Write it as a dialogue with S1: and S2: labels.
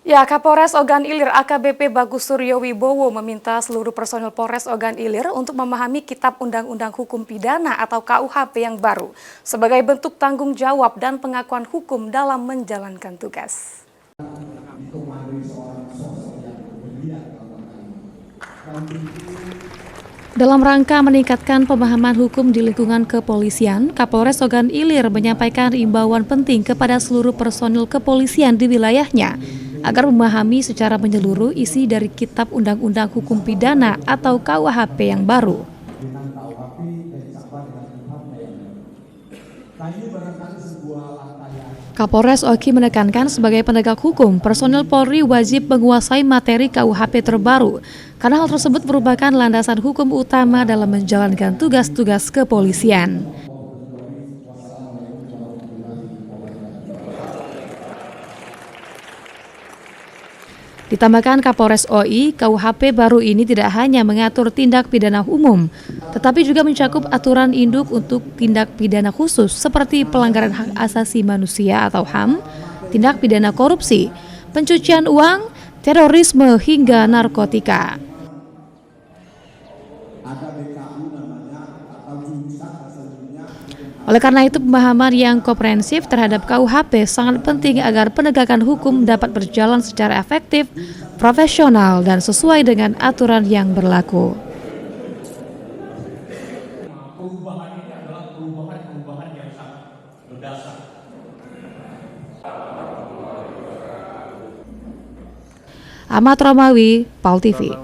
S1: Ya, Kapolres Ogan Ilir AKBP Bagus Suryo Wibowo meminta seluruh personil Polres Ogan Ilir untuk memahami Kitab Undang-Undang Hukum Pidana atau KUHP yang baru sebagai bentuk tanggung jawab dan pengakuan hukum dalam menjalankan tugas. Dalam rangka meningkatkan pemahaman hukum di lingkungan kepolisian, Kapolres Ogan Ilir menyampaikan imbauan penting kepada seluruh personil kepolisian di wilayahnya agar memahami secara menyeluruh isi dari Kitab Undang-Undang Hukum Pidana atau KUHP yang baru. Kapolres Oki menekankan sebagai penegak hukum, personil Polri wajib menguasai materi KUHP terbaru, karena hal tersebut merupakan landasan hukum utama dalam menjalankan tugas-tugas kepolisian. Ditambahkan Kapolres OI, KUHP baru ini tidak hanya mengatur tindak pidana umum, tetapi juga mencakup aturan induk untuk tindak pidana khusus seperti pelanggaran hak asasi manusia atau HAM, tindak pidana korupsi, pencucian uang, terorisme hingga narkotika. Oleh karena itu, pemahaman yang komprehensif terhadap KUHP sangat penting agar penegakan hukum dapat berjalan secara efektif, profesional, dan sesuai dengan aturan yang berlaku.
S2: Perubahan ini adalah perubahan yang sangat berdasar.
S1: Ahmad Romawi, PAL TV.